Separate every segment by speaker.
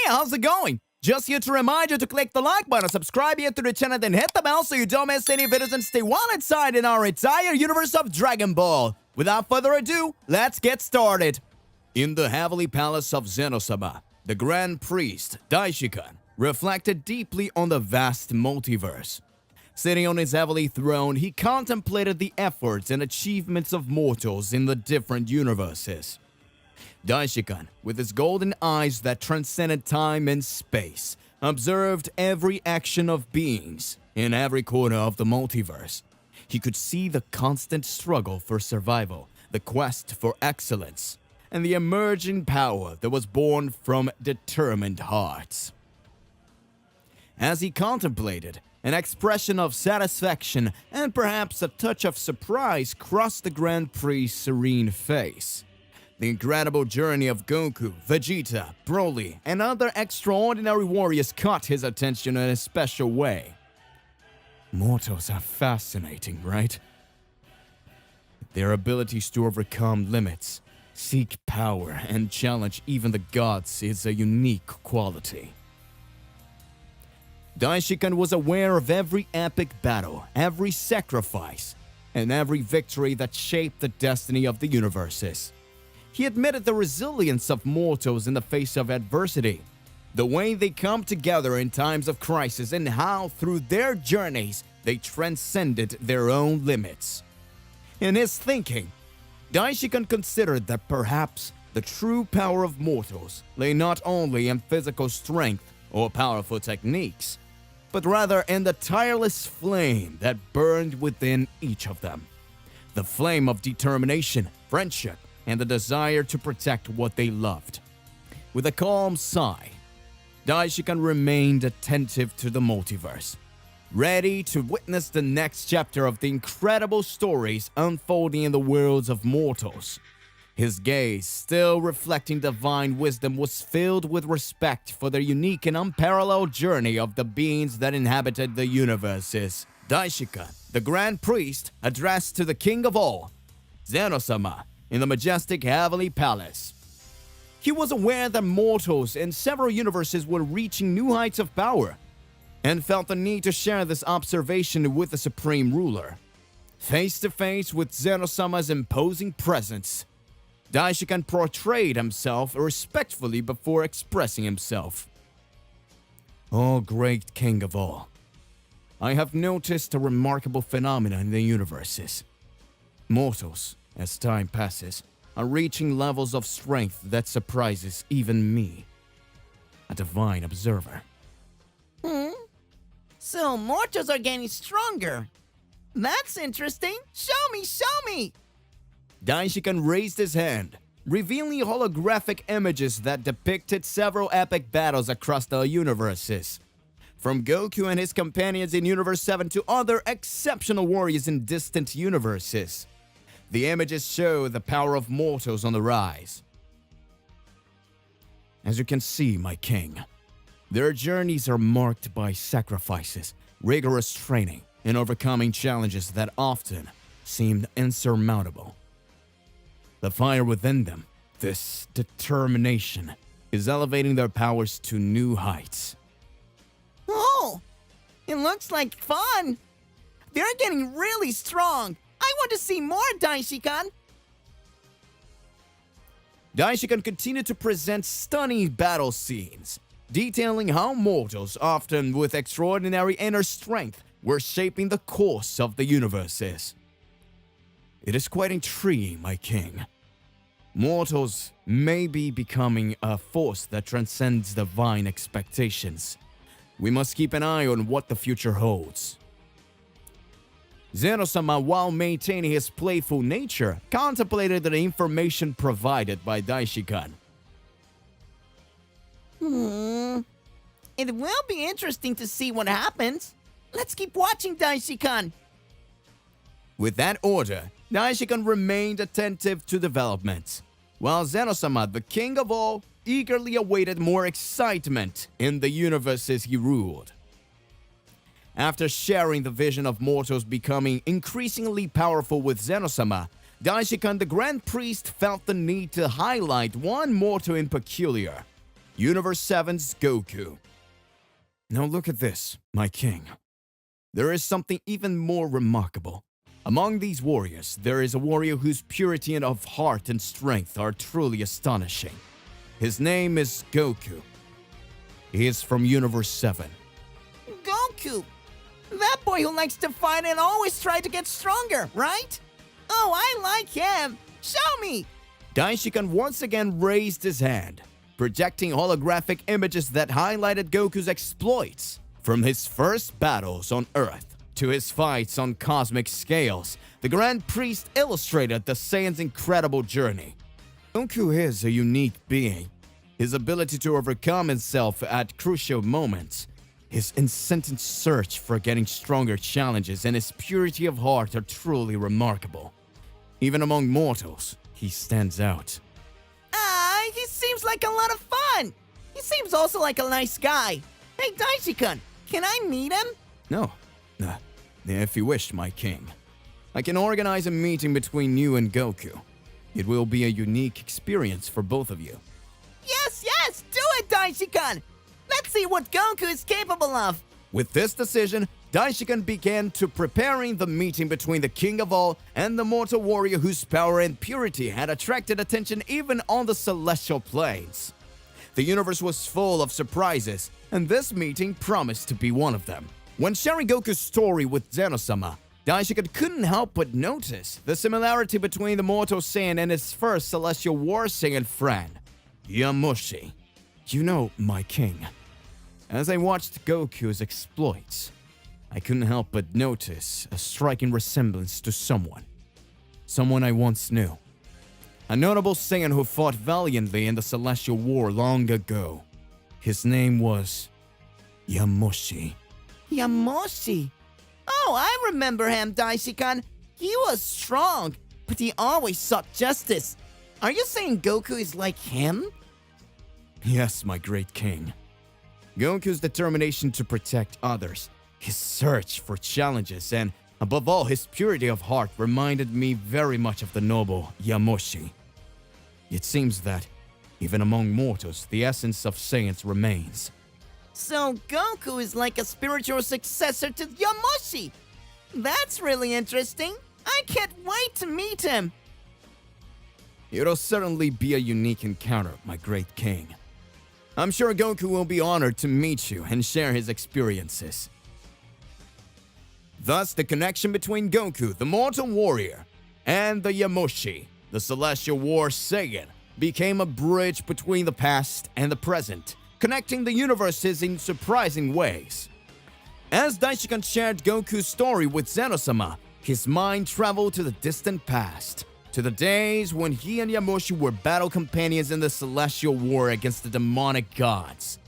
Speaker 1: how's it going? Just here to remind you to click the like button, subscribe here to the channel, then hit the bell so you don't miss any videos and stay well inside in our entire universe of Dragon Ball. Without further ado, let's get started. In the heavenly palace of Zeno-sama, the Grand Priest, Daishikan, reflected deeply on the vast multiverse. Sitting on his heavenly throne, he contemplated the efforts and achievements of mortals in the different universes. Daishikan, with his golden eyes that transcended time and space, observed every action of beings in every corner of the multiverse. He could see the constant struggle for survival, the quest for excellence, and the emerging power that was born from determined hearts. As he contemplated, an expression of satisfaction and perhaps a touch of surprise crossed the Grand Priest's serene face. The incredible journey of Goku, Vegeta, Broly, and other extraordinary warriors caught his attention in a special way. Mortals are fascinating, right? Their abilities to overcome limits, seek power, and challenge even the gods is a unique quality. Daishikan was aware of every epic battle, every sacrifice, and every victory that shaped the destiny of the universes. He admitted the resilience of mortals in the face of adversity, the way they come together in times of crisis, and how, through their journeys, they transcended their own limits. In his thinking, Daishikan considered that perhaps the true power of mortals lay not only in physical strength or powerful techniques, but rather in the tireless flame that burned within each of them. The flame of determination, friendship, and the desire to protect what they loved. With a calm sigh, Daishikan remained attentive to the multiverse, ready to witness the next chapter of the incredible stories unfolding in the worlds of mortals. His gaze, still reflecting divine wisdom, was filled with respect for the unique and unparalleled journey of the beings that inhabited the universes. Daishikan, the Grand Priest, addressed to the King of all, Zeno-sama, in the majestic heavenly palace. He was aware that mortals in several universes were reaching new heights of power, and felt the need to share this observation with the Supreme Ruler. Face to face with Zeno-sama's imposing presence, Daishikan portrayed himself respectfully before expressing himself. "O great King of all, I have noticed a remarkable phenomenon in the universes. Mortals, as time passes, are reaching levels of strength that surprises even me, a divine observer."
Speaker 2: So mortals are getting stronger. That's interesting. Show me!
Speaker 1: Daishikan raised his hand, revealing holographic images that depicted several epic battles across the universes. From Goku and his companions in Universe 7 to other exceptional warriors in distant universes. The images show the power of mortals on the rise. As you can see, my king, their journeys are marked by sacrifices, rigorous training, and overcoming challenges that often seemed insurmountable. The fire within them, this determination, is elevating their powers to new heights.
Speaker 2: Oh, it looks like fun. They're getting really strong. I want to see more, Daishikan.
Speaker 1: Daishikan continued to present stunning battle scenes, detailing how mortals, often with extraordinary inner strength, were shaping the course of the universes. It is quite intriguing, my king. Mortals may be becoming a force that transcends divine expectations. We must keep an eye on what the future holds. Zeno-sama, while maintaining his playful nature, contemplated the information provided by Daishikan.
Speaker 2: It will be interesting to see what happens. Let's keep watching, Daishikan.
Speaker 1: With that order, Daishikan remained attentive to developments, while Zeno-sama, the king of all, eagerly awaited more excitement in the universes he ruled. After sharing the vision of mortals becoming increasingly powerful with Zeno-sama, Daishikan, the Grand Priest, felt the need to highlight one mortal in particular. Universe 7's Goku. Now look at this, my king. There is something even more remarkable. Among these warriors, there is a warrior whose purity and of heart and strength are truly astonishing. His name is Goku. He is from Universe 7.
Speaker 2: Goku! That boy who likes to fight and always try to get stronger, right? Oh, I like him! Show me!
Speaker 1: Daishikan once again raised his hand, projecting holographic images that highlighted Goku's exploits. From his first battles on Earth to his fights on cosmic scales, the Grand Priest illustrated the Saiyan's incredible journey. Goku is a unique being. His ability to overcome himself at crucial moments, his incessant search for getting stronger challenges, and his purity of heart are truly remarkable. Even among mortals, he stands out.
Speaker 2: He seems like a lot of fun! He seems also like a nice guy. Hey, Daishikan, can I meet him?
Speaker 1: No. If you wish, my king. I can organize a meeting between you and Goku. It will be a unique experience for both of you.
Speaker 2: Yes, do it, Daishikan! Let's see what Goku is capable of.
Speaker 1: With this decision, Daishikan began to preparing the meeting between the king of all and the mortal warrior whose power and purity had attracted attention even on the celestial planes. The universe was full of surprises, and this meeting promised to be one of them. When sharing Goku's story with Zeno-sama, Daishikan couldn't help but notice the similarity between the mortal Saiyan and his first celestial war Saiyan friend, Yamoshi. You know, my king, as I watched Goku's exploits, I couldn't help but notice a striking resemblance to someone I once knew. A notable Saiyan who fought valiantly in the Celestial War long ago. His name was Yamoshi.
Speaker 2: Yamoshi? Oh, I remember him, Daishikan. He was strong, but he always sought justice. Are you saying Goku is like him?
Speaker 1: Yes, my great king. Goku's determination to protect others, his search for challenges, and above all, his purity of heart reminded me very much of the noble Yamoshi. It seems that, even among mortals, the essence of Saiyans remains.
Speaker 2: So Goku is like a spiritual successor to Yamoshi. That's really interesting. I can't wait to meet him.
Speaker 1: It'll certainly be a unique encounter, my great king. I'm sure Goku will be honored to meet you and share his experiences. Thus, the connection between Goku, the mortal warrior, and the Yamoshi, the celestial war Saiyan, became a bridge between the past and the present, connecting the universes in surprising ways. As Daishikan shared Goku's story with Zeno-sama, his mind traveled to the distant past, to the days when he and Yamoshi were battle companions in the celestial war against the demonic gods.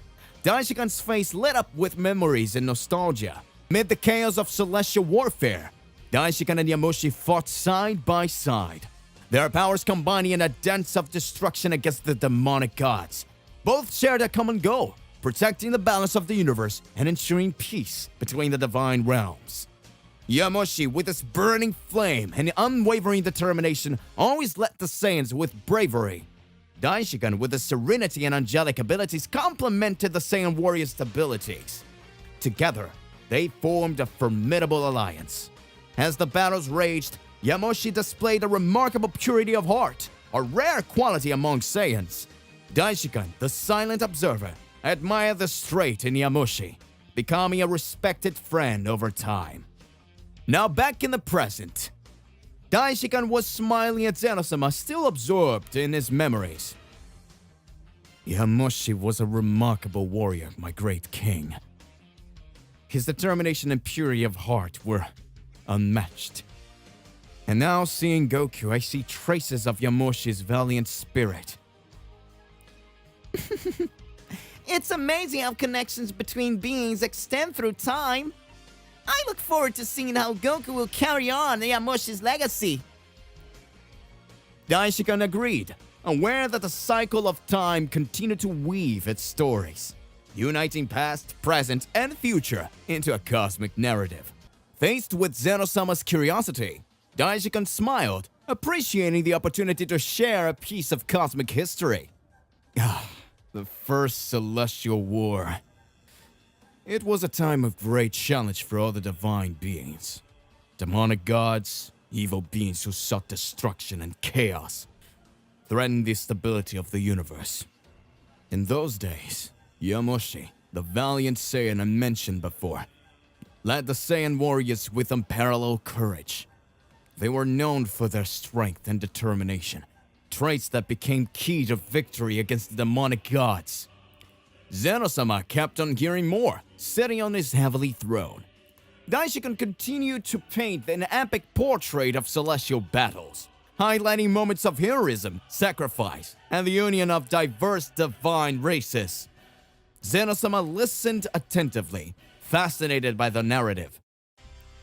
Speaker 1: Daishikan's face lit up with memories and nostalgia. Amid the chaos of celestial warfare, Daishikan and Yamoshi fought side by side, their powers combining in a dance of destruction against the demonic gods. Both shared a common goal, protecting the balance of the universe and ensuring peace between the divine realms. Yamoshi, with his burning flame and unwavering determination, always led the Saiyans with bravery. Daishikan, with his serenity and angelic abilities, complemented the Saiyan warrior's abilities. Together, they formed a formidable alliance. As the battles raged, Yamoshi displayed a remarkable purity of heart, a rare quality among Saiyans. Daishikan, the silent observer, admired the straight in Yamoshi, becoming a respected friend over time. Now back in the present, Daishikan was smiling at Zeno-sama, still absorbed in his memories. Yamoshi was a remarkable warrior, my great king. His determination and purity of heart were unmatched. And now seeing Goku, I see traces of Yamoshi's valiant spirit.
Speaker 2: It's amazing how connections between beings extend through time. I look forward to seeing how Goku will carry on Yamoshi's legacy.
Speaker 1: Daishikan agreed, aware that the cycle of time continued to weave its stories, uniting past, present, and future into a cosmic narrative. Faced with Zeno-sama's curiosity, Daishikan smiled, appreciating the opportunity to share a piece of cosmic history. The First Celestial War. It was a time of great challenge for all the divine beings. Demonic gods, evil beings who sought destruction and chaos, threatened the stability of the universe. In those days, Yamoshi, the valiant Saiyan I mentioned before, led the Saiyan warriors with unparalleled courage. They were known for their strength and determination, traits that became key to victory against the demonic gods. Zeno-sama kept on hearing more, sitting on his heavenly throne. Daishikan continued to paint an epic portrait of celestial battles, highlighting moments of heroism, sacrifice, and the union of diverse divine races. Zeno-sama listened attentively, fascinated by the narrative.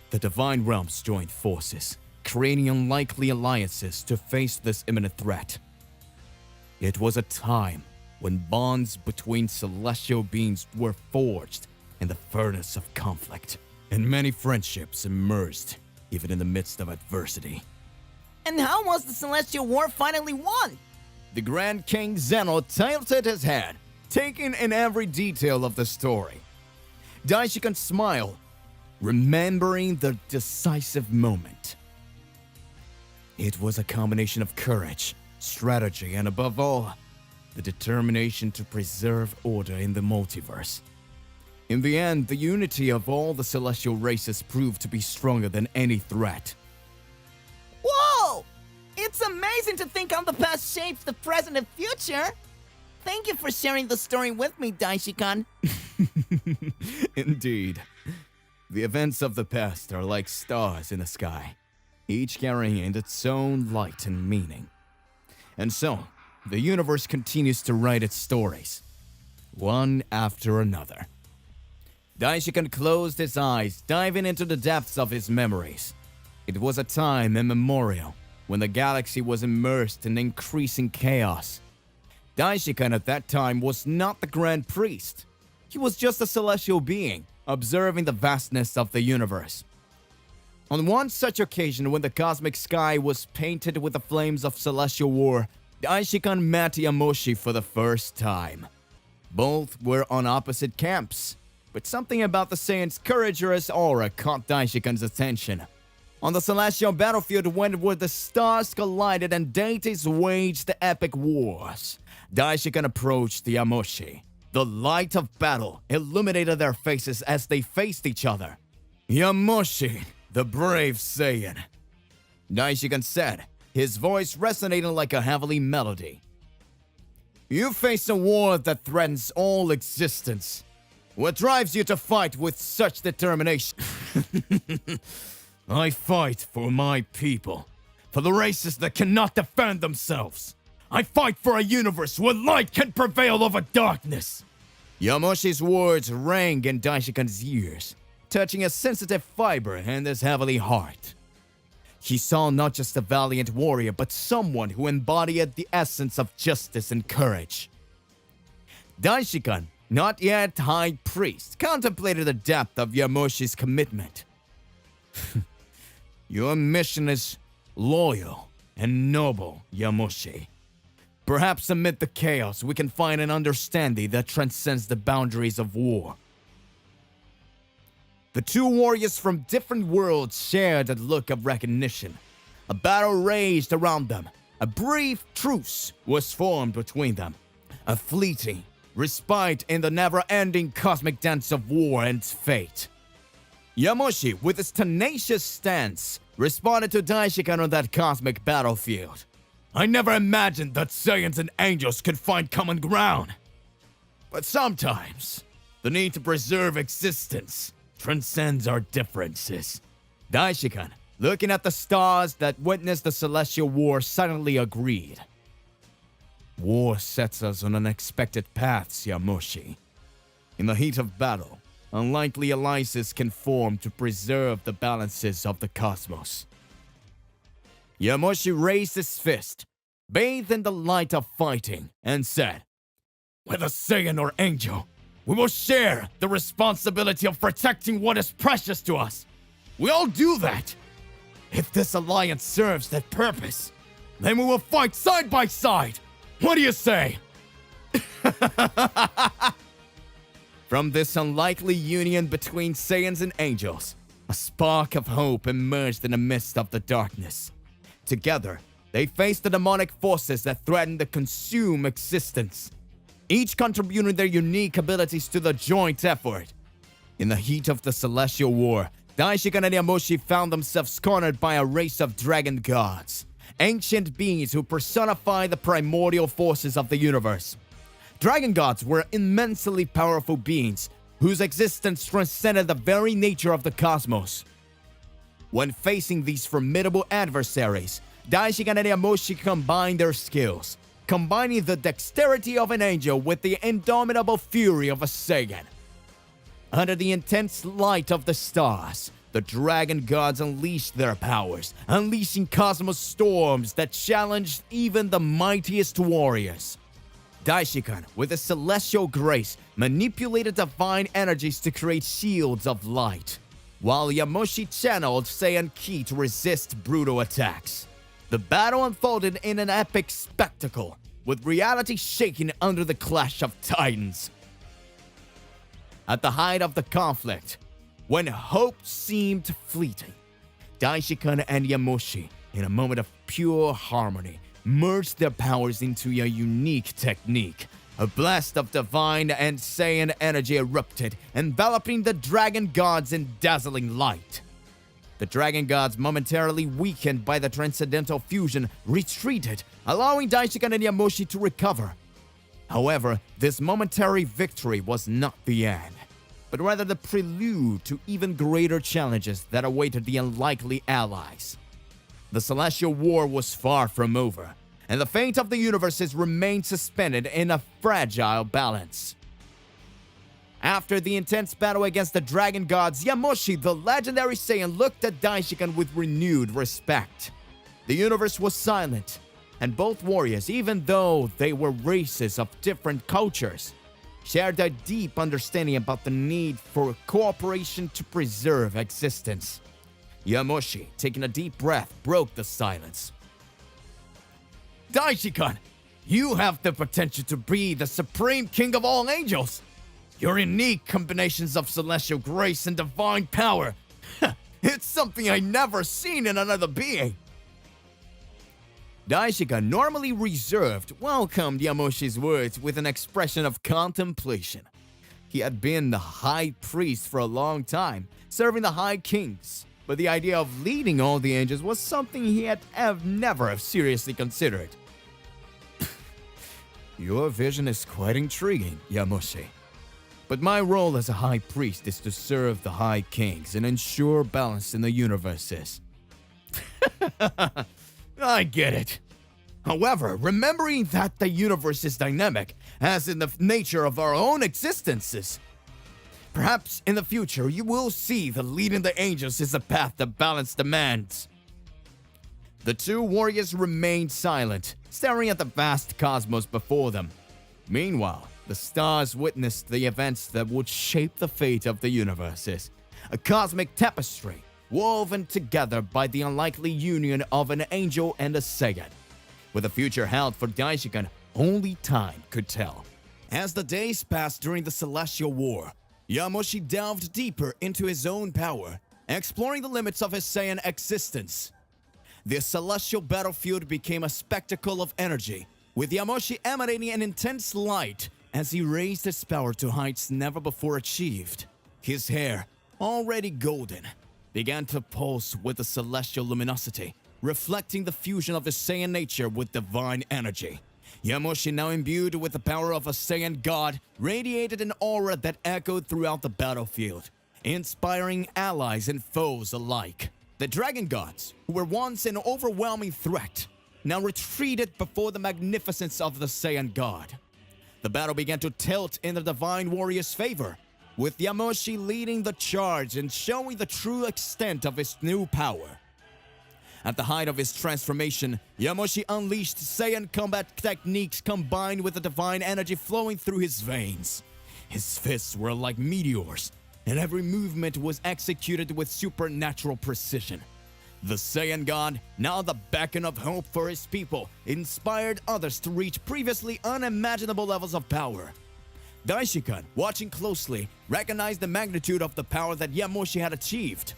Speaker 1: The divine realms joined forces, creating unlikely alliances to face this imminent threat. It was a time when bonds between celestial beings were forged in the furnace of conflict, and many friendships emerged even in the midst of adversity.
Speaker 2: And how was the Celestial War finally won?
Speaker 1: The Grand King Zeno tilted his head, taking in every detail of the story. Daishikan smiled, remembering the decisive moment. It was a combination of courage, strategy, and above all, the determination to preserve order in the multiverse. In the end, the unity of all the celestial races proved to be stronger than any threat.
Speaker 2: Whoa! It's amazing to think how the past shapes the present and future. Thank you for sharing the story with me, Daishikan.
Speaker 1: Indeed. The events of the past are like stars in the sky, each carrying its own light and meaning. And so, the universe continues to write its stories, one after another. Daishikan closed his eyes, diving into the depths of his memories. It was a time immemorial when the galaxy was immersed in increasing chaos. Daishikan at that time was not the Grand Priest. He was just a celestial being, observing the vastness of the universe. On one such occasion when the cosmic sky was painted with the flames of celestial war, Daishikan met Yamoshi for the first time. Both were on opposite camps, but something about the Saiyan's courageous aura caught Daishikan's attention. On the celestial battlefield where the stars collided and deities waged the epic wars, Daishikan approached Yamoshi. The light of battle illuminated their faces as they faced each other. "Yamoshi, the brave Saiyan," Daishikan said, his voice resonating like a heavenly melody. "You face a war that threatens all existence. What drives you to fight with such determination?" "I fight for my people, for the races that cannot defend themselves. I fight for a universe where light can prevail over darkness." Yamoshi's words rang in Daishikan's ears, touching a sensitive fiber in his heavenly heart. He saw not just a valiant warrior, but someone who embodied the essence of justice and courage. Daishikan, not yet High Priest, contemplated the depth of Yamoshi's commitment. "Your mission is loyal and noble, Yamoshi. Perhaps amid the chaos, we can find an understanding that transcends the boundaries of war." The two warriors from different worlds shared a look of recognition. A battle raged around them. A brief truce was formed between them. A fleeting respite in the never-ending cosmic dance of war and fate. Yamoshi, with his tenacious stance, responded to Daishikan on that cosmic battlefield. "I never imagined that Saiyans and angels could find common ground. But sometimes, the need to preserve existence transcends our differences." Daishikan, looking at the stars that witnessed the celestial war, suddenly agreed. "War sets us on unexpected paths, Yamoshi. In the heat of battle, unlikely alliances can form to preserve the balances of the cosmos." Yamoshi raised his fist, bathed in the light of fighting, and said, "Whether Saiyan or angel, we will share the responsibility of protecting what is precious to us. We all do that. If this alliance serves that purpose, then we will fight side by side. What do you say?" From this unlikely union between Saiyans and angels, a spark of hope emerged in the midst of the darkness. Together, they faced the demonic forces that threatened to consume existence, each contributing their unique abilities to the joint effort. In the heat of the Celestial War, Daishikan and Yamoshi found themselves cornered by a race of dragon gods, ancient beings who personify the primordial forces of the universe. Dragon gods were immensely powerful beings whose existence transcended the very nature of the cosmos. When facing these formidable adversaries, Daishikan and Yamoshi combined their skills, combining the dexterity of an angel with the indomitable fury of a Saiyan. Under the intense light of the stars, the dragon gods unleashed their powers, unleashing cosmos storms that challenged even the mightiest warriors. Daishikan, with a celestial grace, manipulated divine energies to create shields of light, while Yamoshi channeled Saiyan Ki to resist brutal attacks. The battle unfolded in an epic spectacle, with reality shaking under the clash of titans. At the height of the conflict, when hope seemed fleeting, Daishikan and Yamoshi, in a moment of pure harmony, merged their powers into a unique technique. A blast of divine and Saiyan energy erupted, enveloping the dragon gods in dazzling light. The dragon gods, momentarily weakened by the transcendental fusion, retreated, allowing Daishikan and Yamoshi to recover. However, this momentary victory was not the end, but rather the prelude to even greater challenges that awaited the unlikely allies. The Celestial War was far from over, and the fate of the universes remained suspended in a fragile balance. After the intense battle against the dragon gods, Yamoshi, the legendary Saiyan, looked at Daishikan with renewed respect. The universe was silent, and both warriors, even though they were races of different cultures, shared a deep understanding about the need for cooperation to preserve existence. Yamoshi, taking a deep breath, broke the silence. Daishikan, you have the potential to be the supreme king of all angels. Your unique combinations of celestial grace and divine power, it's something I never seen in another being. Daishikan, normally reserved, welcomed Yamoshi's words with an expression of contemplation. He had been the high priest for a long time, serving the high kings, but the idea of leading all the angels was something he had never seriously considered. Your vision is quite intriguing, Yamoshi. But my role as a high priest is to serve the high kings and ensure balance in the universes. I get it. However, remembering that the universe is dynamic, as in the nature of our own existences, perhaps in the future you will see that leading the angels is a path that balance demands. The two warriors remained silent, staring at the vast cosmos before them. Meanwhile, the stars witnessed the events that would shape the fate of the universes, a cosmic tapestry woven together by the unlikely union of an angel and a Saiyan. With the future held for Daishikan, only time could tell. As the days passed during the Celestial War, Yamoshi delved deeper into his own power, exploring the limits of his Saiyan existence. The celestial battlefield became a spectacle of energy, with Yamoshi emanating an intense light as he raised his power to heights never before achieved. His hair, already golden, began to pulse with the celestial luminosity, reflecting the fusion of his Saiyan nature with divine energy. Yamoshi, now imbued with the power of a Saiyan god, radiated an aura that echoed throughout the battlefield, inspiring allies and foes alike. The dragon gods, who were once an overwhelming threat, now retreated before the magnificence of the Saiyan god. The battle began to tilt in the divine warrior's favor, with Yamoshi leading the charge and showing the true extent of his new power. At the height of his transformation, Yamoshi unleashed Saiyan combat techniques combined with the divine energy flowing through his veins. His fists were like meteors, and every movement was executed with supernatural precision. The Saiyan God, now the beacon of hope for his people, inspired others to reach previously unimaginable levels of power. Daishikan, watching closely, recognized the magnitude of the power that Yamoshi had achieved.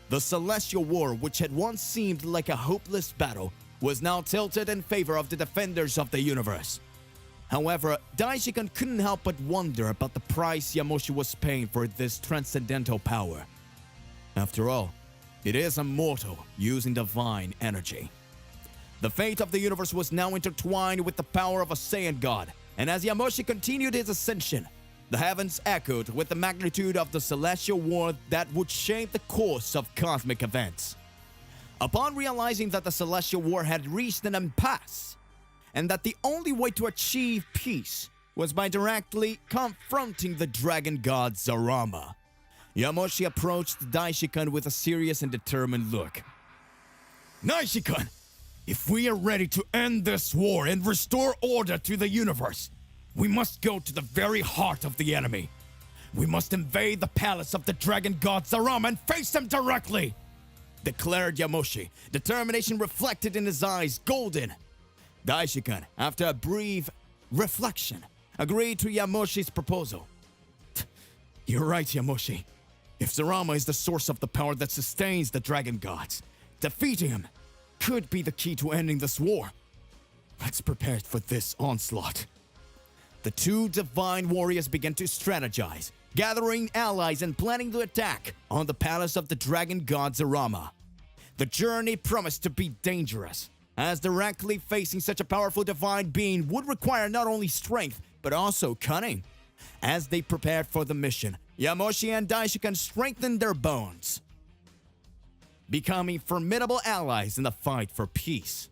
Speaker 1: The Celestial War, which had once seemed like a hopeless battle, was now tilted in favor of the defenders of the universe. However, Daishikan couldn't help but wonder about the price Yamoshi was paying for this transcendental power. After all, it is immortal, using divine energy. The fate of the universe was now intertwined with the power of a Saiyan God, and as Yamoshi continued his ascension, the heavens echoed with the magnitude of the Celestial War that would shape the course of cosmic events. Upon realizing that the Celestial War had reached an impasse, and that the only way to achieve peace was by directly confronting the Dragon God Zarama, Yamoshi approached Daishikan with a serious and determined look. Daishikan, if we are ready to end this war and restore order to the universe, we must go to the very heart of the enemy. We must invade the palace of the Dragon God Zarama and face him directly, declared Yamoshi, determination reflected in his eyes golden. Daishikan, after a brief reflection, agreed to Yamoshi's proposal. You're right, Yamoshi. If Zarama is the source of the power that sustains the Dragon Gods, defeating him could be the key to ending this war. Let's prepare for this onslaught. The two divine warriors began to strategize, gathering allies and planning to attack on the palace of the Dragon God Zarama. The journey promised to be dangerous, as directly facing such a powerful divine being would require not only strength, but also cunning. As they prepared for the mission, Yamoshi and Daishikan strengthened their bonds, becoming formidable allies in the fight for peace.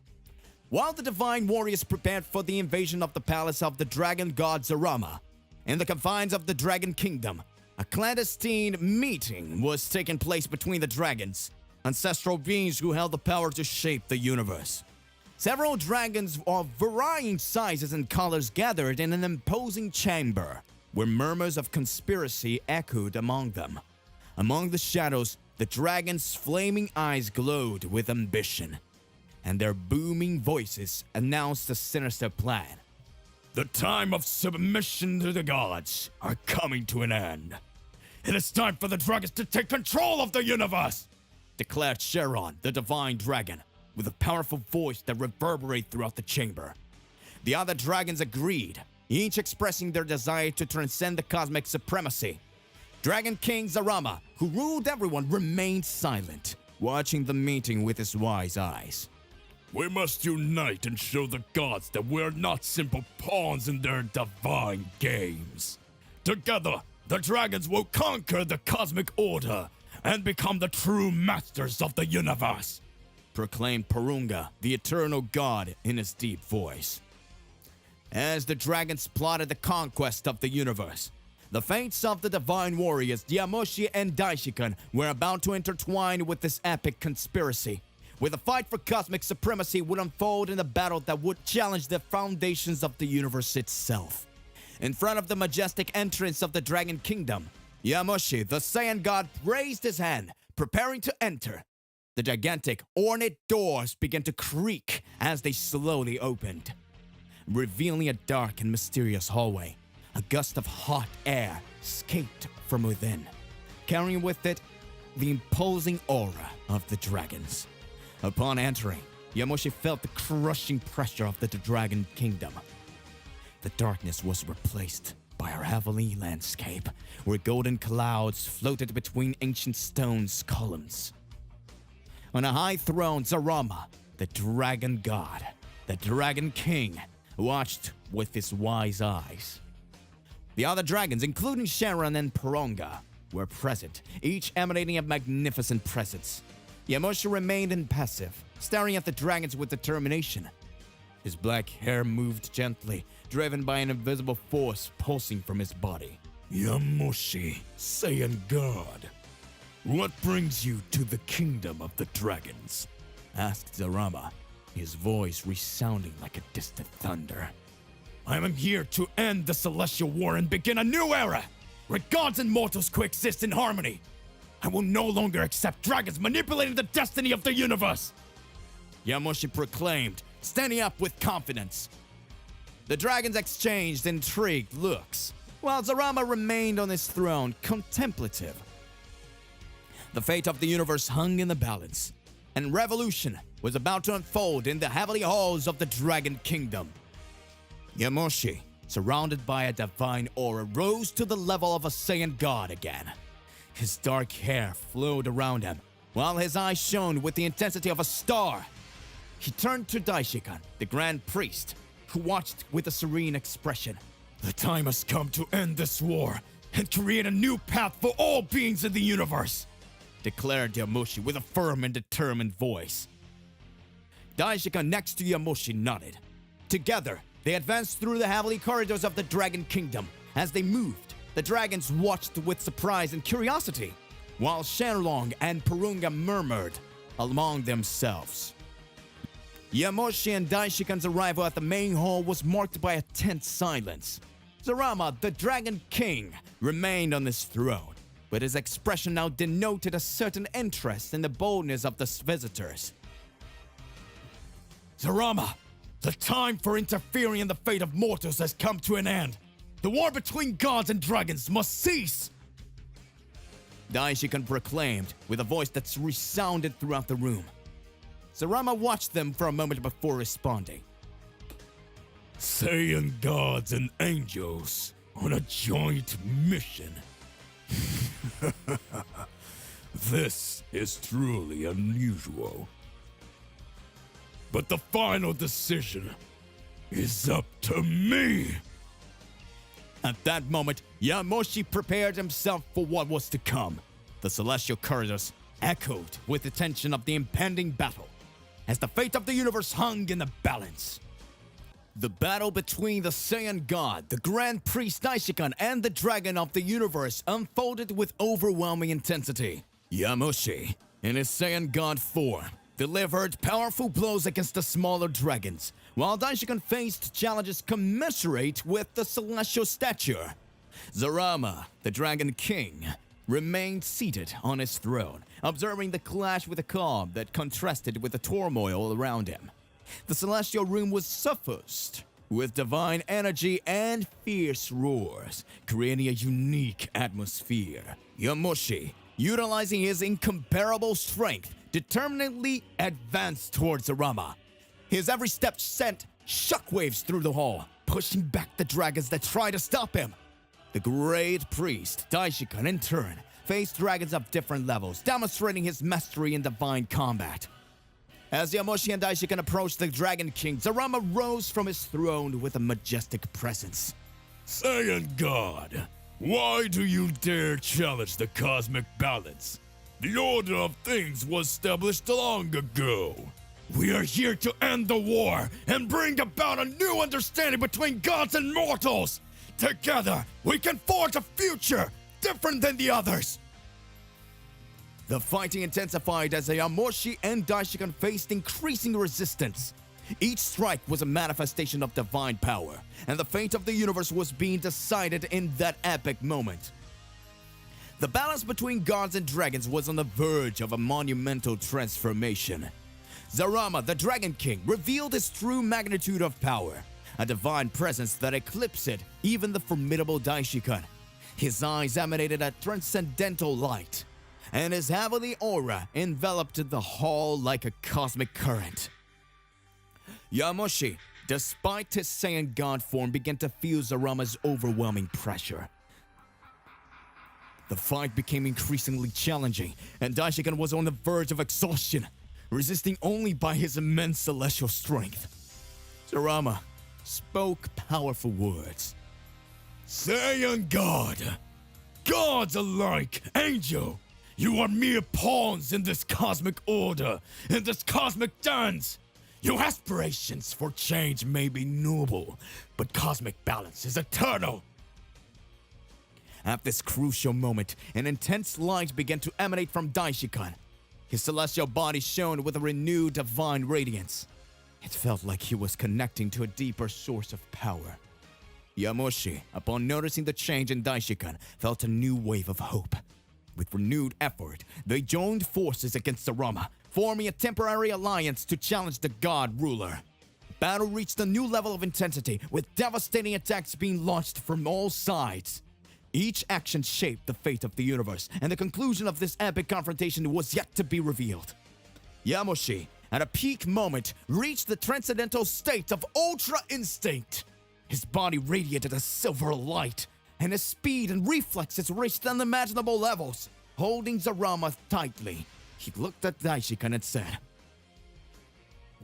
Speaker 1: While the divine warriors prepared for the invasion of the palace of the Dragon God Zarama, in the confines of the Dragon Kingdom, a clandestine meeting was taking place between the dragons, ancestral beings who held the power to shape the universe. Several dragons of varying sizes and colors gathered in an imposing chamber, where murmurs of conspiracy echoed among them. Among the shadows, the dragons' flaming eyes glowed with ambition, and their booming voices announced a sinister plan. The time of submission to the gods are coming to an end. It is time for the dragons to take control of the universe, declared Sharon, the divine dragon, with a powerful voice that reverberated throughout the chamber. The other dragons agreed, each expressing their desire to transcend the cosmic supremacy. Dragon King Zarama, who ruled everyone, remained silent, watching the meeting with his wise eyes. We must unite and show the gods that we're not simple pawns in their divine games. Together, the dragons will conquer the cosmic order and become the true masters of the universe, proclaimed Purunga, the eternal god, in his deep voice. As the dragons plotted the conquest of the universe, the fates of the divine warriors Yamoshi and Daishikan were about to intertwine with this epic conspiracy, where the fight for cosmic supremacy would unfold in a battle that would challenge the foundations of the universe itself. In front of the majestic entrance of the Dragon Kingdom, Yamoshi, the Saiyan god, raised his hand, preparing to enter. The gigantic, ornate doors began to creak as they slowly opened, revealing a dark and mysterious hallway. A gust of hot air escaped from within, carrying with it the imposing aura of the dragons. Upon entering, Yamoshi felt the crushing pressure of the Dragon Kingdom. The darkness was replaced by a heavenly landscape, where golden clouds floated between ancient stone's columns. On a high throne, Zarama, the Dragon God, the Dragon King, watched with his wise eyes. The other dragons, including Sharon and Purunga, were present, each emanating a magnificent presence. Yamoshi remained impassive, staring at the dragons with determination. His black hair moved gently, driven by an invisible force pulsing from his body. Yamoshi, Saiyan God, what brings you to the kingdom of the dragons? Asked Zarama, his voice resounding like a distant thunder. I am here to end the Celestial War and begin a new era, where gods and mortals coexist in harmony. I will no longer accept dragons manipulating the destiny of the universe! Yamoshi proclaimed, standing up with confidence. The dragons exchanged intrigued looks, while Zarama remained on his throne, contemplative. The fate of the universe hung in the balance, and revolution was about to unfold in the heavenly halls of the Dragon Kingdom. Yamoshi, surrounded by a divine aura, rose to the level of a Saiyan god again. His dark hair flowed around him, while his eyes shone with the intensity of a star. He turned to Daishikan, the Grand Priest, who watched with a serene expression. The time has come to end this war and create a new path for all beings in the universe, declared Yamoshi with a firm and determined voice. Daishikan next to Yamoshi nodded. Together, they advanced through the heavenly corridors of the Dragon Kingdom. As they moved, the dragons watched with surprise and curiosity, while Shenlong and Purunga murmured among themselves. Yamoshi and Daishikan's arrival at the main hall was marked by a tense silence. Zarama, the Dragon King, remained on his throne, but his expression now denoted a certain interest in the boldness of the visitors. Zarama, the time for interfering in the fate of mortals has come to an end. The war between gods and dragons must cease! Daishikan proclaimed with a voice that resounded throughout the room. Zarama watched them for a moment before responding. Saiyan gods and angels on a joint mission. This is truly unusual. But the final decision is up to me. At that moment, Yamoshi prepared himself for what was to come. The celestial corridors echoed with the tension of the impending battle, as the fate of the universe hung in the balance. The battle between the Saiyan God, the Grand Priest Daishikan, and the Dragon of the Universe unfolded with overwhelming intensity. Yamoshi, in his Saiyan God form, delivered powerful blows against the smaller dragons, while Daishikan faced challenges commensurate with the celestial stature. Zarama, the Dragon King, remained seated on his throne, observing the clash with a calm that contrasted with the turmoil around him. The celestial room was suffused with divine energy and fierce roars, creating a unique atmosphere. Yamoshi, utilizing his incomparable strength, determinedly advanced towards Zarama. His every step sent shockwaves through the hall, pushing back the dragons that tried to stop him. The great priest, Daishikan, in turn, faced dragons of different levels, demonstrating his mastery in divine combat. As Yamoshi and Daishikan approached the Dragon King, Zarama rose from his throne with a majestic presence. Saiyan God, why do you dare challenge the cosmic balance? The order of things was established long ago. We are here to end the war and bring about a new understanding between gods and mortals. Together, we can forge a future different than the others. The fighting intensified as Yamoshi and Daishikan faced increasing resistance. Each strike was a manifestation of divine power, and the fate of the universe was being decided in that epic moment. The balance between gods and dragons was on the verge of a monumental transformation. Zarama, the Dragon King, revealed his true magnitude of power, a divine presence that eclipsed even the formidable Daishikan. His eyes emanated a transcendental light, and his heavenly aura enveloped the hall like a cosmic current. Yamoshi, despite his Saiyan God form, began to feel Zarama's overwhelming pressure. The fight became increasingly challenging, and Daishikan was on the verge of exhaustion, resisting only by his immense celestial strength. Zarama spoke powerful words. Saiyan God, gods alike, angel, you are mere pawns in this cosmic order, in this cosmic dance. Your aspirations for change may be noble, but cosmic balance is eternal. At this crucial moment, an intense light began to emanate from Daishikan. His celestial body shone with a renewed divine radiance. It felt like he was connecting to a deeper source of power. Yamoshi, upon noticing the change in Daishikan, felt a new wave of hope. With renewed effort, they joined forces against Zarama, forming a temporary alliance to challenge the god ruler. Battle reached a new level of intensity, with devastating attacks being launched from all sides. Each action shaped the fate of the universe, and the conclusion of this epic confrontation was yet to be revealed. Yamoshi, at a peak moment, reached the transcendental state of Ultra Instinct. His body radiated a silver light, and his speed and reflexes reached unimaginable levels. Holding Zarama tightly, he looked at Daishikan and said,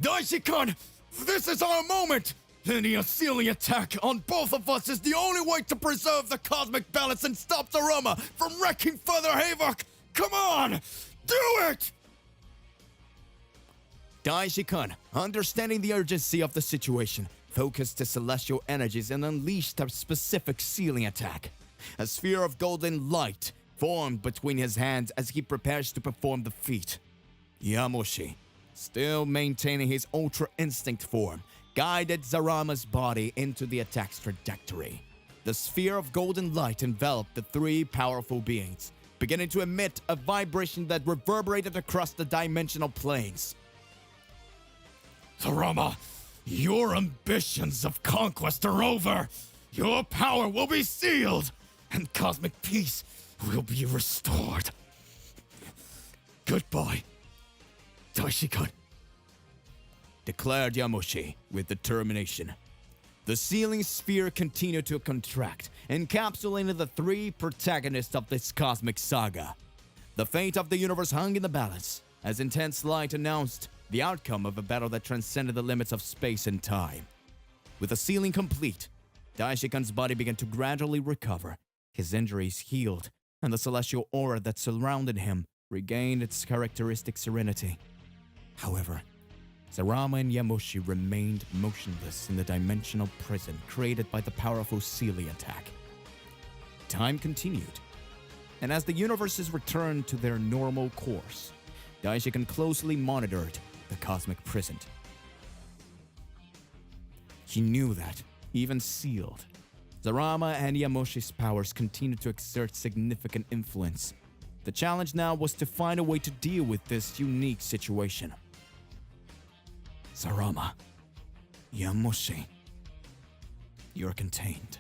Speaker 1: "Daishikan, this is our moment! Any unsealing attack on both of us is the only way to preserve the cosmic balance and stop Zarama from wreaking further havoc! Come on! Do it!" Daishikan, understanding the urgency of the situation, focused his celestial energies and unleashed a specific sealing attack. A sphere of golden light formed between his hands as he prepares to perform the feat. Yamoshi, still maintaining his Ultra Instinct form, guided Zarama's body into the attack's trajectory. The sphere of golden light enveloped the three powerful beings, beginning to emit a vibration that reverberated across the dimensional planes. "Zarama, your ambitions of conquest are over. Your power will be sealed, and cosmic peace will be restored. Goodbye, Daishikan," declared Yamoshi with determination. The sealing sphere continued to contract, encapsulating the three protagonists of this cosmic saga. The fate of the universe hung in the balance, as intense light announced the outcome of a battle that transcended the limits of space and time. With the sealing complete, Daishikan's body began to gradually recover. His injuries healed, and the celestial aura that surrounded him regained its characteristic serenity. However, Zarama and Yamoshi remained motionless in the dimensional prison created by the powerful sealing attack. Time continued, and as the universes returned to their normal course, Daishikan closely monitored the cosmic prison. He knew that, even sealed, Zarama and Yamoshi's powers continued to exert significant influence. The challenge now was to find a way to deal with this unique situation. Zarama, Yamoshi, you're contained,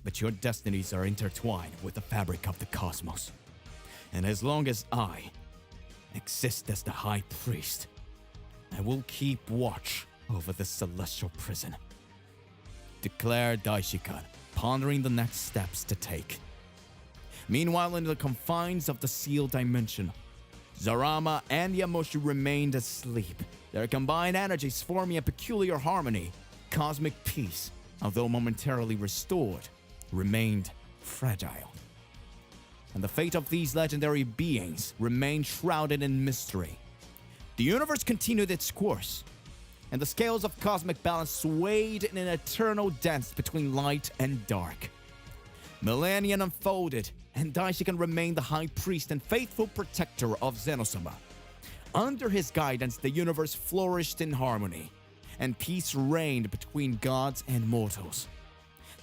Speaker 1: but your destinies are intertwined with the fabric of the cosmos. And as long as I exist as the High Priest, I will keep watch over the celestial prison, declared Daishikan, pondering the next steps to take. Meanwhile, in the confines of the sealed dimension, Zarama and Yamoshi remained asleep, their combined energies forming a peculiar harmony. Cosmic peace, although momentarily restored, remained fragile. And the fate of these legendary beings remained shrouded in mystery. The universe continued its course, and the scales of cosmic balance swayed in an eternal dance between light and dark. Millennia unfolded, and Daishikan remained the high priest and faithful protector of Zenosama. Under his guidance, the universe flourished in harmony, and peace reigned between gods and mortals.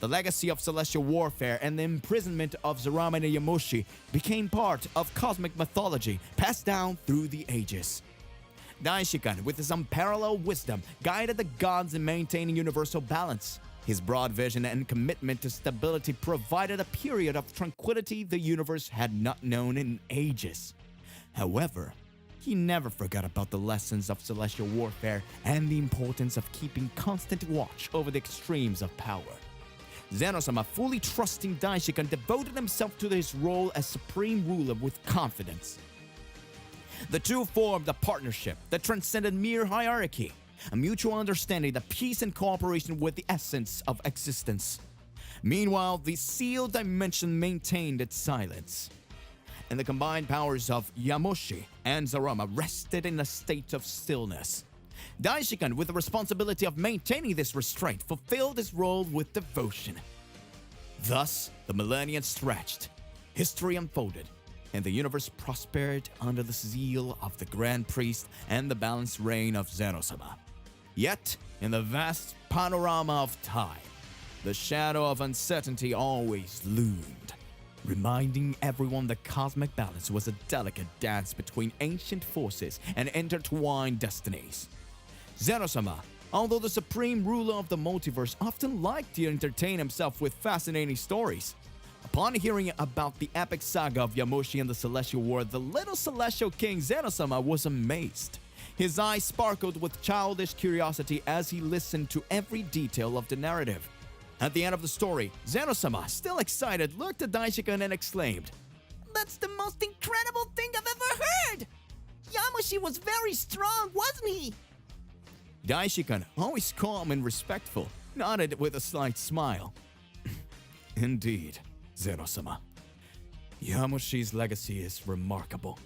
Speaker 1: The legacy of celestial warfare and the imprisonment of Zarama and Yamoshi became part of cosmic mythology passed down through the ages. Daishikan, with his unparalleled wisdom, guided the gods in maintaining universal balance. His broad vision and commitment to stability provided a period of tranquility the universe had not known in ages. However, he never forgot about the lessons of celestial warfare and the importance of keeping constant watch over the extremes of power. Zenosama, fully trusting Daishikan, devoted himself to his role as supreme ruler with confidence. The two formed a partnership that transcended mere hierarchy, a mutual understanding that peace and cooperation were the essence of existence. Meanwhile, the sealed dimension maintained its silence, and the combined powers of Yamoshi and Zarama rested in a state of stillness. Daishikan, with the responsibility of maintaining this restraint, fulfilled his role with devotion. Thus, the millennia stretched, history unfolded, and the universe prospered under the zeal of the Grand Priest and the balanced reign of Zenosama. Yet, in the vast panorama of time, the shadow of uncertainty always loomed. reminding everyone that cosmic balance was a delicate dance between ancient forces and intertwined destinies. Zeno-sama, although the supreme ruler of the multiverse, often liked to entertain himself with fascinating stories. Upon hearing about the epic saga of Yamoshi and the Celestial War, the little celestial king Zeno-sama was amazed. His eyes sparkled with childish curiosity as he listened to every detail of the narrative. At the end of the story, Zeno-sama, still excited, looked at Daishikan and exclaimed,
Speaker 2: That's the most incredible thing I've ever heard! Yamoshi was very strong, wasn't he?
Speaker 1: Daishikan, always calm and respectful, nodded with a slight smile. Indeed, Zeno-sama. Yamoshi's legacy is remarkable,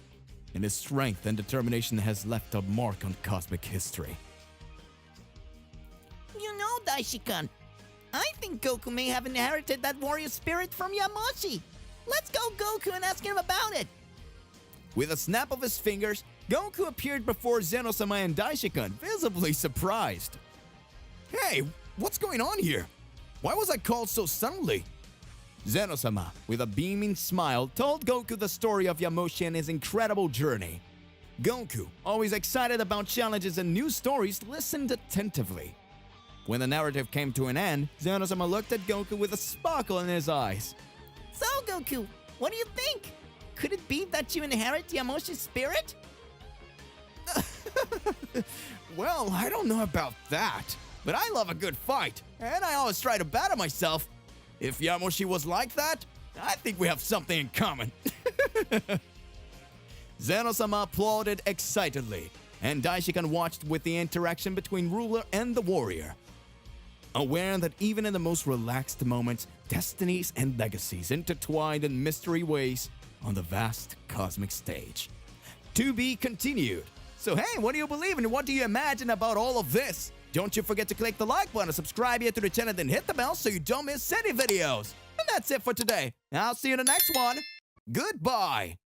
Speaker 1: and his strength and determination has left a mark on cosmic history.
Speaker 2: You know, Daishikan, I think Goku may have inherited that warrior spirit from Yamoshi. Let's go Goku and ask him about it.
Speaker 1: With a snap of his fingers, Goku appeared before Zeno-sama and Daishikan, visibly surprised. Hey, what's going on here? Why was I called so suddenly? Zeno-sama, with a beaming smile, told Goku the story of Yamoshi and his incredible journey. Goku, always excited about challenges and new stories, listened attentively. When the narrative came to an end, Zeno-sama looked at Goku with a sparkle in his eyes.
Speaker 2: So, Goku, what do you think? Could it be that you inherit Yamoshi's spirit?
Speaker 1: Well, I don't know about that, but I love a good fight, and I always try to better myself. If Yamoshi was like that, I think we have something in common. Zeno-sama applauded excitedly, and Daishikan watched with the interaction between ruler and the warrior. Aware that even in the most relaxed moments, destinies and legacies intertwined in mystery ways on the vast cosmic stage. To be continued. So hey, what do you believe and what do you imagine about all of this? Don't you forget to click the like button, subscribe here to the channel, then hit the bell so you don't miss any videos. And that's it for today. I'll see you in the next one. Goodbye.